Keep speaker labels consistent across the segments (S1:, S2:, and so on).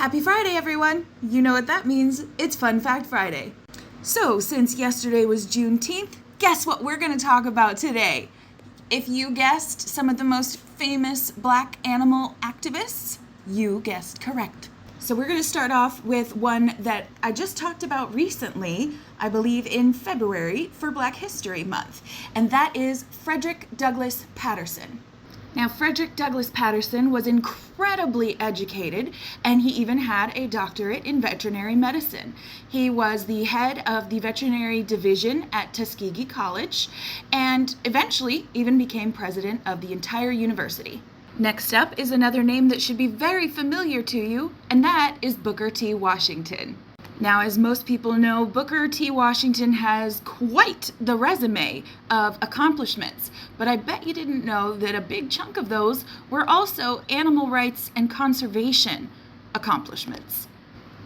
S1: Happy Friday, everyone! You know what that means. It's Fun Fact Friday. So, since yesterday was Juneteenth, guess what we're going to talk about today? If you guessed some of the most famous black animal activists, you guessed correct. So we're going to start off with one that I just talked about recently, I believe in February, for Black History Month, and that is Frederick Douglass Patterson. Now, Frederick Douglass Patterson was incredibly educated, and he even had a doctorate in veterinary medicine. He was the head of the veterinary division at Tuskegee College, and eventually even became president of the entire university. Next up is another name that should be very familiar to you, and that is Booker T. Washington. Now, as most people know, Booker T. Washington has quite the resume of accomplishments, but I bet you didn't know that a big chunk of those were also animal rights and conservation accomplishments.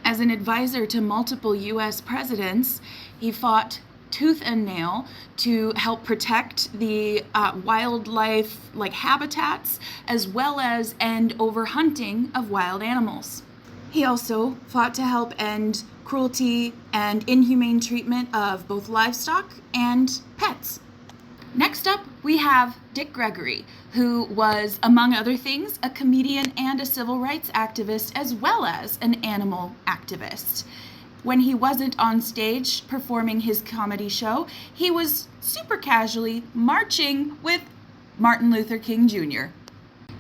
S1: As an advisor to multiple U.S. presidents, he fought tooth and nail to help protect the wildlife habitats, as well as end overhunting of wild animals. He also fought to help end cruelty and inhumane treatment of both livestock and pets. Next up, we have Dick Gregory, who was, among other things, a comedian and a civil rights activist, as well as an animal activist. When he wasn't on stage performing his comedy show, he was super casually marching with Martin Luther King Jr.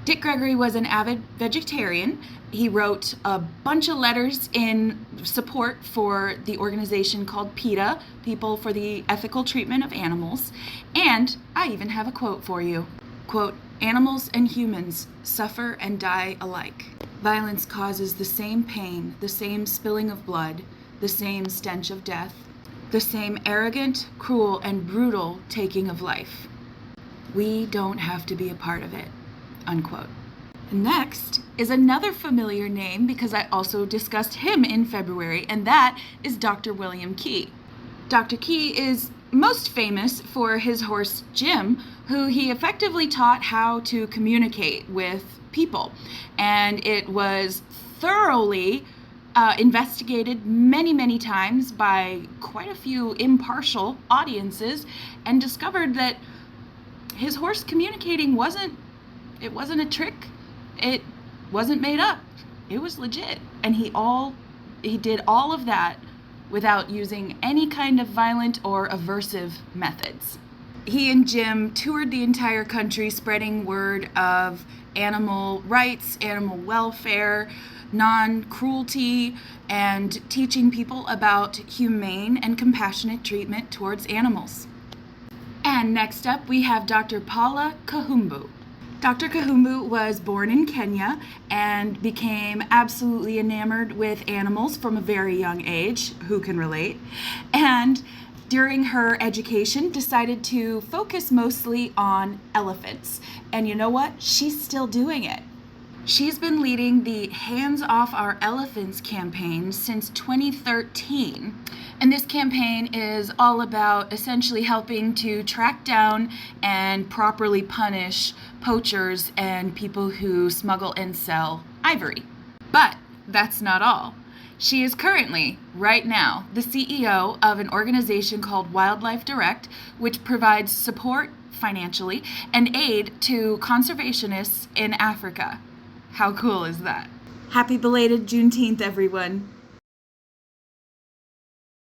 S1: Dick Gregory was an avid vegetarian. He wrote a bunch of letters in support for the organization called PETA, People for the Ethical Treatment of Animals. And I even have a quote for you. Quote, "Animals and humans suffer and die alike. Violence causes the same pain, the same spilling of blood, the same stench of death, the same arrogant, cruel, and brutal taking of life. We don't have to be a part of it." Unquote. Next is another familiar name because I also discussed him in February, and that is Dr. William Key. Dr. Key is most famous for his horse Jim, who he effectively taught how to communicate with people. And it was thoroughly investigated many times by quite a few impartial audiences, and discovered that his horse communicating wasn't a trick. It wasn't made up. It was legit. And he did all of that without using any kind of violent or aversive methods. He and Jim toured the entire country spreading word of animal rights, animal welfare, non-cruelty, and teaching people about humane and compassionate treatment towards animals. And next up, we have Dr. Paula Kahumbu. Dr. Kahumbu was born in Kenya and became absolutely enamored with animals from a very young age. Who can relate? And during her education, decided to focus mostly on elephants. And you know what? She's still doing it. She's been leading the Hands Off Our Elephants campaign since 2013. And this campaign is all about essentially helping to track down and properly punish poachers and people who smuggle and sell ivory. But that's not all. She is currently, right now, the CEO of an organization called Wildlife Direct, which provides support financially and aid to conservationists in Africa. How cool is that? Happy belated Juneteenth, everyone.